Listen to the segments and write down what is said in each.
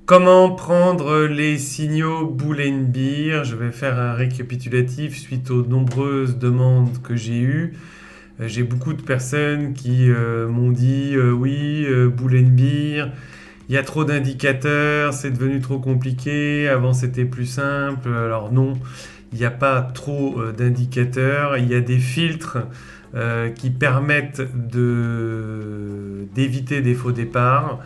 Comment prendre les signaux Bull and Bear? Je vais faire un récapitulatif suite aux nombreuses demandes que j'ai eues. J'ai beaucoup de personnes qui m'ont dit oui, Bull and Bear, il y a trop d'indicateurs, c'est devenu trop compliqué, avant c'était plus simple. Alors non, il n'y a pas trop d'indicateurs, il y a des filtres qui permettent d'éviter des faux départs.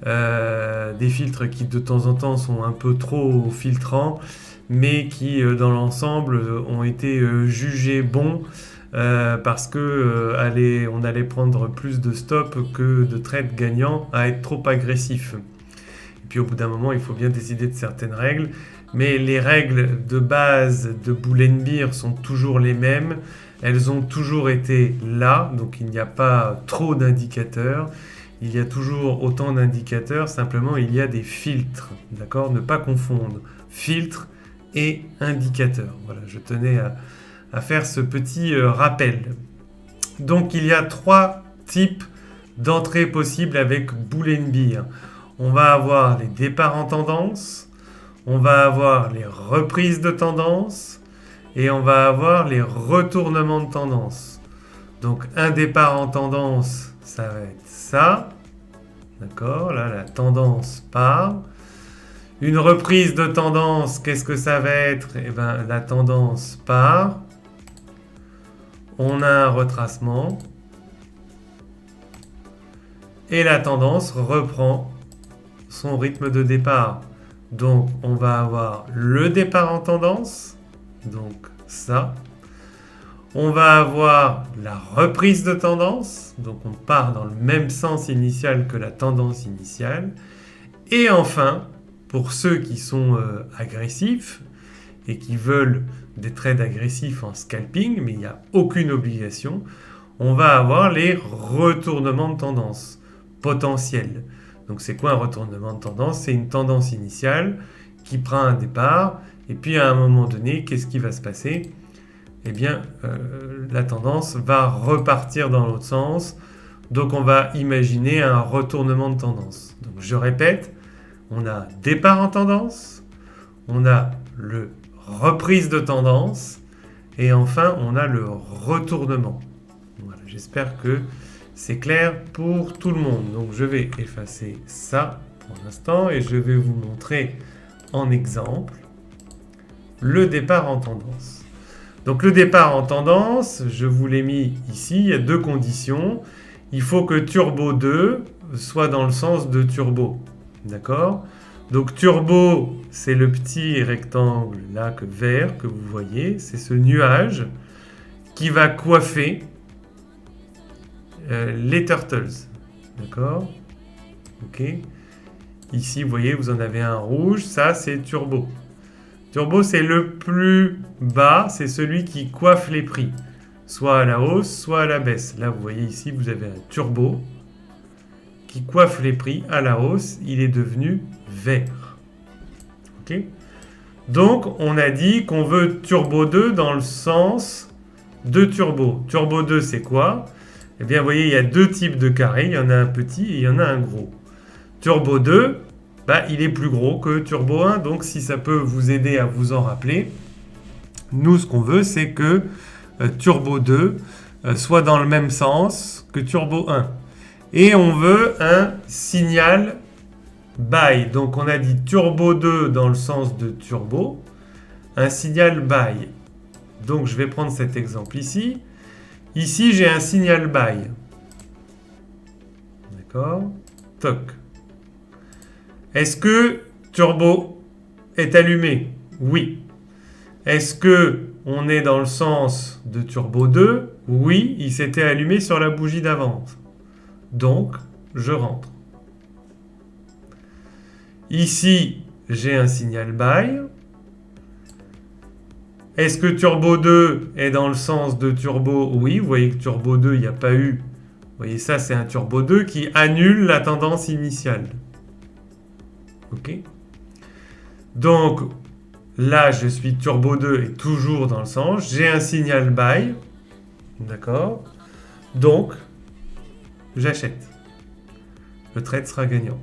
Des filtres qui de temps en temps sont un peu trop filtrants, mais qui dans l'ensemble ont été jugés bons parce que on allait prendre plus de stops que de trades gagnants à être trop agressif. Et puis au bout d'un moment, il faut bien décider de certaines règles. Mais les règles de base de Bull and Bear sont toujours les mêmes. Elles ont toujours été là, donc il n'y a pas trop d'indicateurs. Il y a toujours autant d'indicateurs, simplement il y a des filtres, d'accord? Ne pas confondre filtre et indicateur. Voilà, je tenais à faire ce petit rappel. Donc il y a 3 types d'entrées possibles avec Bull and Bear. On va avoir les départs en tendance, on va avoir les reprises de tendance et on va avoir les retournements de tendance. Donc un départ en tendance, ça va être ça. D'accord, là la tendance part. Une reprise de tendance, qu'est-ce que ça va être? Eh bien, la tendance part. On a un retracement. Et la tendance reprend son rythme de départ. Donc, on va avoir le départ en tendance. Donc, ça. On va avoir la reprise de tendance. Donc, on part dans le même sens initial que la tendance initiale. Et enfin, pour ceux qui sont agressifs et qui veulent des trades agressifs en scalping, mais il n'y a aucune obligation, on va avoir les retournements de tendance potentiels. Donc c'est quoi un retournement de tendance? C'est une tendance initiale qui prend un départ, et puis à un moment donné, qu'est-ce qui va se passer? Eh bien, la tendance va repartir dans l'autre sens, donc on va imaginer un retournement de tendance. Donc je répète, on a départ en tendance, on a le reprise de tendance, et enfin on a le retournement. Voilà, j'espère que c'est clair pour tout le monde. Donc je vais effacer ça pour l'instant et je vais vous montrer en exemple le départ en tendance. Donc le départ en tendance, je vous l'ai mis ici, il y a 2 conditions. Il faut que turbo 2 soit dans le sens de turbo. D'accord? Donc turbo, c'est le petit rectangle là vert que vous voyez, c'est ce nuage qui va coiffer les turtles. D'accord? Ok. Ici, vous voyez, vous en avez un rouge, ça c'est turbo. Turbo, c'est le plus bas, c'est celui qui coiffe les prix, soit à la hausse, soit à la baisse. Là, vous voyez ici, vous avez un turbo qui coiffe les prix à la hausse, il est devenu vert. Ok? Donc, on a dit qu'on veut turbo 2 dans le sens de turbo. Turbo 2, c'est quoi? Eh bien, vous voyez, il y a 2 types de carrés. Il y en a un petit et il y en a un gros. Turbo 2, il est plus gros que Turbo 1. Donc, si ça peut vous aider à vous en rappeler, nous, ce qu'on veut, c'est que Turbo 2 soit dans le même sens que Turbo 1. Et on veut un signal buy. Donc, on a dit Turbo 2 dans le sens de Turbo, un signal buy. Donc, je vais prendre cet exemple ici. Ici, j'ai un signal buy. D'accord? Toc. Est-ce que Turbo est allumé? Oui. Est-ce que on est dans le sens de Turbo 2? Oui, il s'était allumé sur la bougie d'avant. Donc, je rentre. Ici, j'ai un signal buy. Est-ce que Turbo 2 est dans le sens de Turbo? Oui, vous voyez que Turbo 2, il n'y a pas eu. Vous voyez, ça, c'est un Turbo 2 qui annule la tendance initiale. Ok? Donc, là, je suis Turbo 2 et toujours dans le sens. J'ai un signal buy. D'accord? Donc, j'achète. Le trade sera gagnant.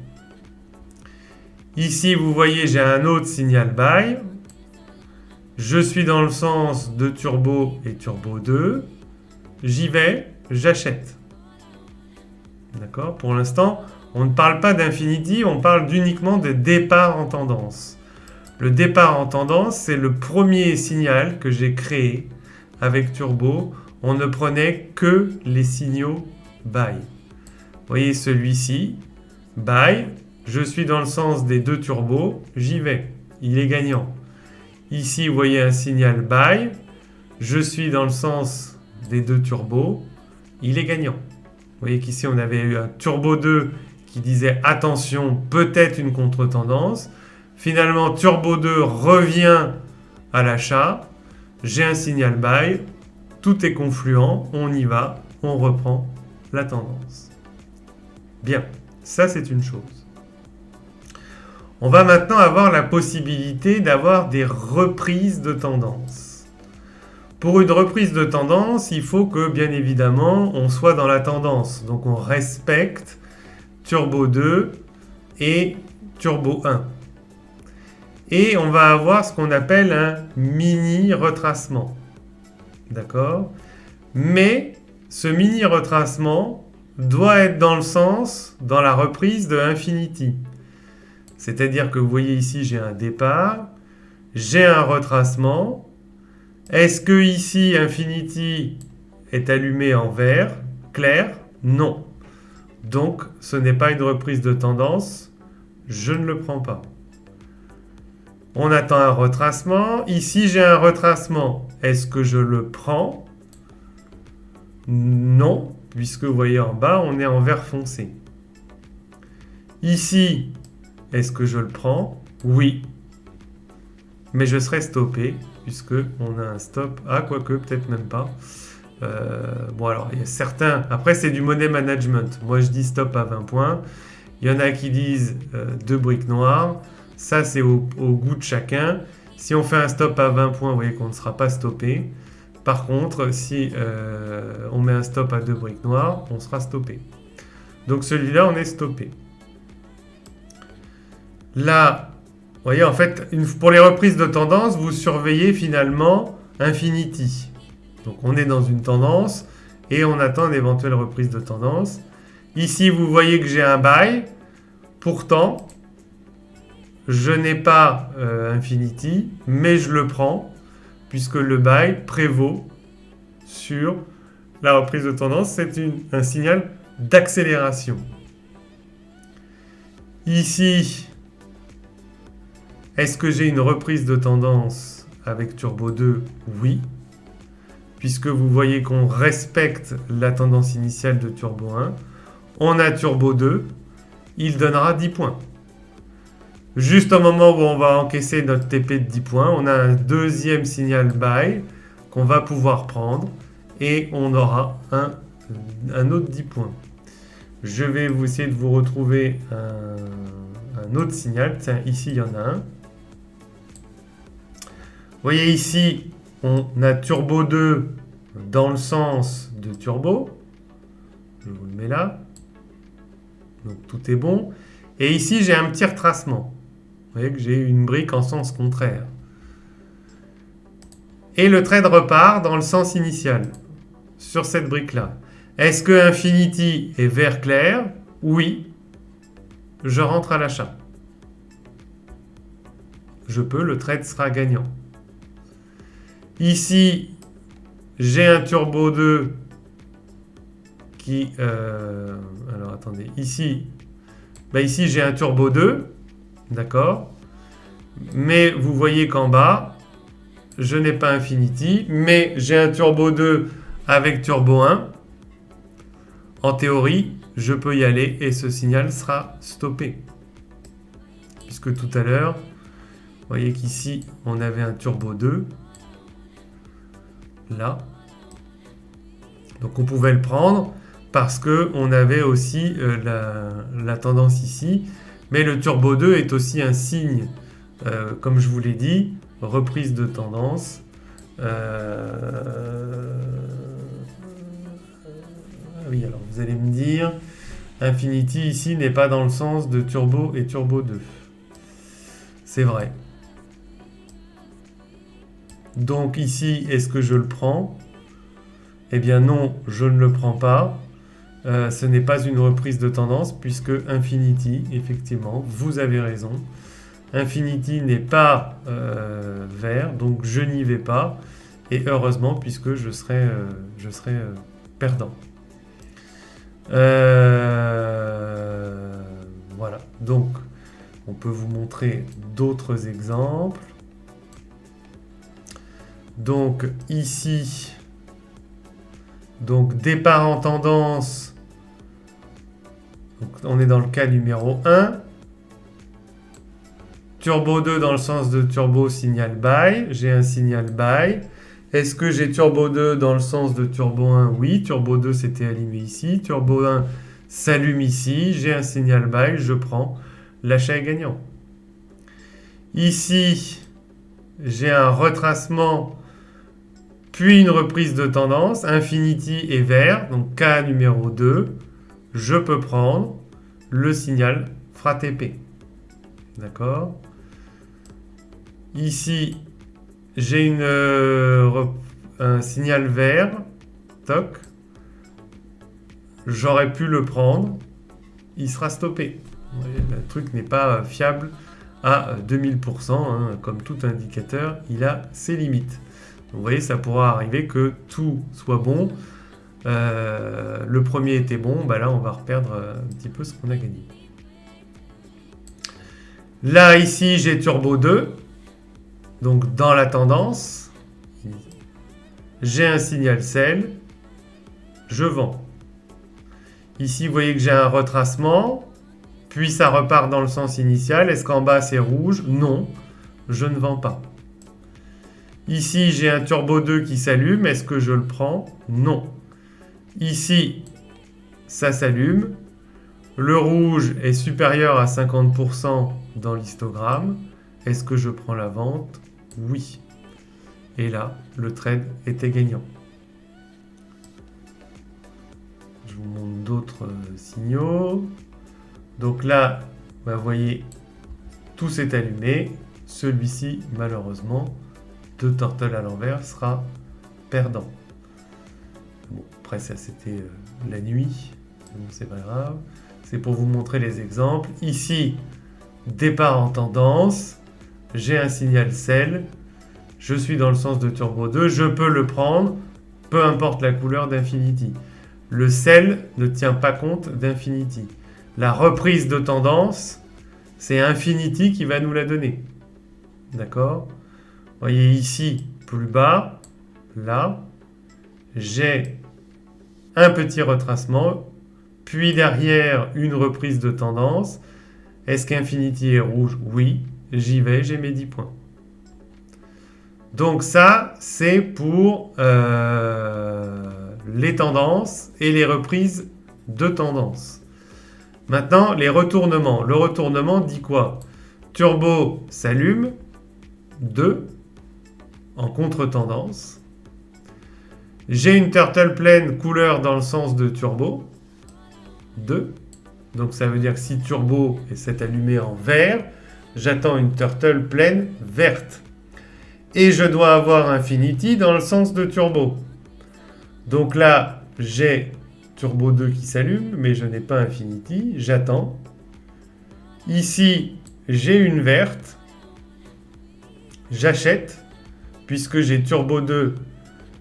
Ici, vous voyez, j'ai un autre signal buy. Je suis dans le sens de turbo et turbo 2. J'y vais, j'achète. D'accord? Pour l'instant, on ne parle pas d'infinity, on parle uniquement de départ en tendance. Le départ en tendance, c'est le premier signal que j'ai créé avec turbo. On ne prenait que les signaux buy. Vous voyez celui-ci, buy, je suis dans le sens des deux turbos, j'y vais, il est gagnant. Ici, vous voyez un signal buy, je suis dans le sens des deux turbos, il est gagnant. Vous voyez qu'ici, on avait eu un turbo 2 qui disait attention, peut-être une contre-tendance. Finalement, turbo 2 revient à l'achat, j'ai un signal buy, tout est confluent, on y va, on reprend la tendance. Bien, ça c'est une chose. On va maintenant avoir la possibilité d'avoir des reprises de tendance. Pour une reprise de tendance, il faut que, bien évidemment, on soit dans la tendance. Donc on respecte turbo 2 et turbo 1. Et on va avoir ce qu'on appelle un mini retracement. D'accord? Mais ce mini retracement doit être dans le sens, dans la reprise de infinity. C'est-à-dire que vous voyez ici, j'ai un départ, j'ai un retracement. Est-ce que ici, infinity est allumé en vert, clair? Non. Donc, ce n'est pas une reprise de tendance. Je ne le prends pas. On attend un retracement. Ici, j'ai un retracement. Est-ce que je le prends? Non, puisque vous voyez en bas, on est en vert foncé. Ici, est-ce que je le prends? Oui. Mais je serai stoppé, puisque on a un stop. Ah, quoique, peut-être même pas. Bon, alors, il y a certains... Après, c'est du money management. Moi, je dis stop à 20 points. Il y en a qui disent 2 briques noires. Ça, c'est au goût de chacun. Si on fait un stop à 20 points, vous voyez qu'on ne sera pas stoppé. Par contre, si on met un stop à 2 briques noires, on sera stoppé. Donc celui-là, on est stoppé. Là, vous voyez, en fait, pour les reprises de tendance, vous surveillez finalement infinity. Donc on est dans une tendance et on attend une éventuelle reprise de tendance. Ici, vous voyez que j'ai un buy. Pourtant, je n'ai pas infinity, mais je le prends puisque le buy prévaut sur la reprise de tendance. C'est un signal d'accélération. Ici, est-ce que j'ai une reprise de tendance avec turbo 2? Oui, puisque vous voyez qu'on respecte la tendance initiale de turbo 1. On a turbo 2, il donnera 10 points. Juste au moment où on va encaisser notre TP de 10 points, on a un deuxième signal buy qu'on va pouvoir prendre et on aura un autre 10 points. Je vais essayer de vous retrouver un autre signal. Tiens, ici, il y en a un. Vous voyez ici, on a turbo 2 dans le sens de turbo. Je vous le mets là. Donc tout est bon. Et ici, j'ai un petit retracement. Vous voyez que j'ai une brique en sens contraire. Et le trade repart dans le sens initial, sur cette brique-là. Est-ce que infinity est vert clair? Oui. Je rentre à l'achat. Je peux, le trade sera gagnant. Ici, j'ai un turbo 2 qui... alors attendez, ici j'ai un turbo 2. D'accord? Mais vous voyez qu'en bas, je n'ai pas infinity, mais j'ai un turbo 2 avec turbo 1. En théorie, je peux y aller et ce signal sera stoppé. Puisque tout à l'heure, vous voyez qu'ici, on avait un turbo 2. Là. Donc on pouvait le prendre parce qu'on avait aussi la tendance ici. Mais le turbo 2 est aussi un signe, comme je vous l'ai dit, reprise de tendance. Oui, alors vous allez me dire, infinity ici n'est pas dans le sens de turbo et turbo 2. c'est vrai. Donc ici, est-ce que je le prends? Eh bien non, je ne le prends pas. Ce n'est pas une reprise de tendance puisque Infinity, effectivement, vous avez raison. Infinity n'est pas vert, donc je n'y vais pas. Et heureusement, puisque je serai perdant. Voilà, donc on peut vous montrer d'autres exemples. Donc ici, donc départ en tendance, donc on est dans le cas numéro 1. Turbo 2 dans le sens de turbo signal buy, j'ai un signal buy. Est-ce que j'ai turbo 2 dans le sens de turbo 1? Oui, turbo 2 s'était allumé ici, turbo 1 s'allume ici, j'ai un signal buy, je prends, l'achat est gagnant. Ici, j'ai un retracement, puis une reprise de tendance, Infinity est vert, donc cas numéro 2, je peux prendre le signal FRA TP. D'accord? Ici, j'ai un signal vert, toc, j'aurais pu le prendre, il sera stoppé. Le truc n'est pas fiable à 2000%, hein, comme tout indicateur, il a ses limites. Donc, vous voyez, ça pourra arriver que tout soit bon. Le premier était bon, bah là on va reperdre un petit peu ce qu'on a gagné. Là, ici, j'ai turbo 2. Donc, dans la tendance, j'ai un signal sell. Je vends. Ici, vous voyez que j'ai un retracement. Puis, ça repart dans le sens initial. Est-ce qu'en bas, c'est rouge? Non, je ne vends pas. Ici, j'ai un turbo 2 qui s'allume. Est-ce que je le prends? Non. Ici, ça s'allume. Le rouge est supérieur à 50% dans l'histogramme. Est-ce que je prends la vente? Oui. Et là, le trade était gagnant. Je vous montre d'autres signaux. Donc là, vous voyez, tout s'est allumé. Celui-ci, malheureusement, de turtle à l'envers, sera perdant. Bon, après ça, c'était la nuit. Donc c'est pas grave. C'est pour vous montrer les exemples. Ici, départ en tendance. J'ai un signal sell. Je suis dans le sens de turbo 2. Je peux le prendre, peu importe la couleur d'Infinity. Le sell ne tient pas compte d'Infinity. La reprise de tendance, c'est Infinity qui va nous la donner. D'accord? Vous voyez ici, plus bas, là, j'ai un petit retracement, puis derrière une reprise de tendance. Est-ce qu'Infinity est rouge? Oui, j'y vais, j'ai mes 10 points. Donc ça, c'est pour les tendances et les reprises de tendance. Maintenant, les retournements. Le retournement dit quoi? Turbo s'allume, 2, en contre-tendance. J'ai une turtle pleine couleur dans le sens de turbo, 2. Donc ça veut dire que si turbo s'est allumé en vert, j'attends une turtle pleine verte. Et je dois avoir Infinity dans le sens de turbo. Donc là, j'ai turbo 2 qui s'allume, mais je n'ai pas Infinity. J'attends. Ici, j'ai une verte. J'achète, puisque j'ai turbo 2,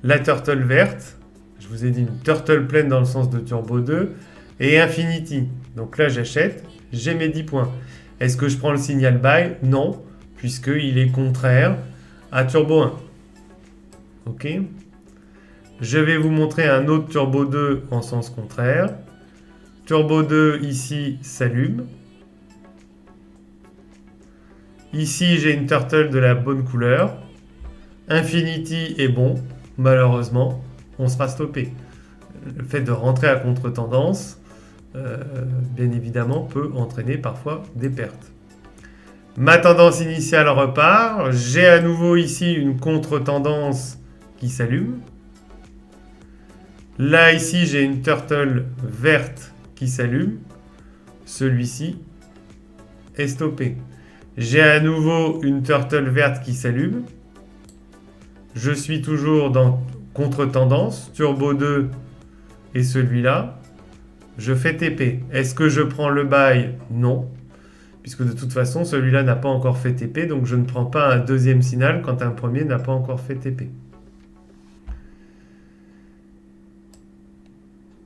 la turtle verte. Je vous ai dit une turtle pleine dans le sens de turbo 2. Et Infinity. Donc là, j'achète. J'ai mes 10 points. Est-ce que je prends le signal buy? Non, puisqu'il est contraire à turbo 1. Ok. Je vais vous montrer un autre turbo 2 en sens contraire. Turbo 2 ici s'allume. Ici j'ai une turtle de la bonne couleur. Infinity est bon. Malheureusement, on sera stoppé. Le fait de rentrer à contre-tendance, bien évidemment, peut entraîner parfois des pertes. Ma tendance initiale repart. J'ai à nouveau ici une contre-tendance qui s'allume. Là, ici, j'ai une turtle verte qui s'allume. Celui-ci est stoppé. J'ai à nouveau une turtle verte qui s'allume. Je suis toujours dans contre-tendance. Turbo 2 et celui-là. Je fais TP. Est-ce que je prends le buy? Non. Puisque de toute façon, celui-là n'a pas encore fait TP. Donc je ne prends pas un deuxième signal quand un premier n'a pas encore fait TP.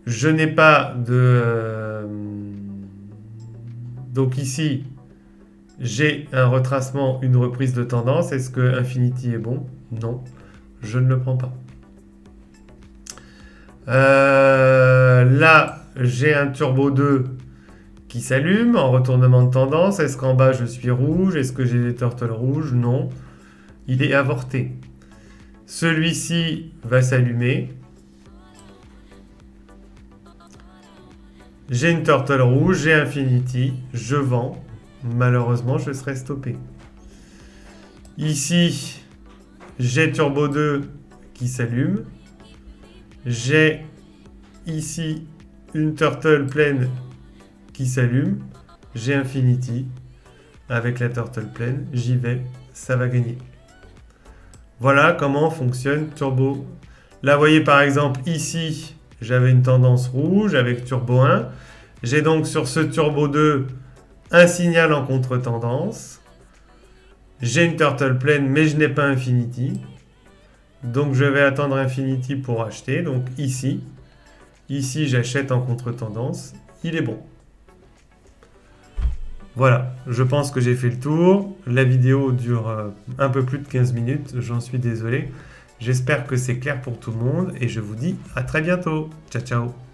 Je n'ai pas de... Donc ici, j'ai un retracement, une reprise de tendance. Est-ce que Infinity est bon? Non, je ne le prends pas. Là, j'ai un Turbo 2 qui s'allume en retournement de tendance. Est-ce qu'en bas, je suis rouge? Est-ce que j'ai des turtles rouges? Non, il est avorté. Celui-ci va s'allumer. J'ai une turtle rouge, j'ai Infinity, je vends. Malheureusement, je serai stoppé. Ici, j'ai Turbo 2 qui s'allume. J'ai ici une turtle pleine qui s'allume. J'ai Infinity avec la turtle pleine. J'y vais, ça va gagner. Voilà comment fonctionne Turbo. Là, vous voyez par exemple ici, j'avais une tendance rouge avec Turbo 1. J'ai donc sur ce Turbo 2 un signal en contre-tendance. J'ai une turtle pleine, mais je n'ai pas Infinity. Donc je vais attendre Infinity pour acheter. Donc ici, j'achète en contre-tendance. Il est bon. Voilà, je pense que j'ai fait le tour. La vidéo dure un peu plus de 15 minutes, j'en suis désolé. J'espère que c'est clair pour tout le monde et je vous dis à très bientôt. Ciao, ciao.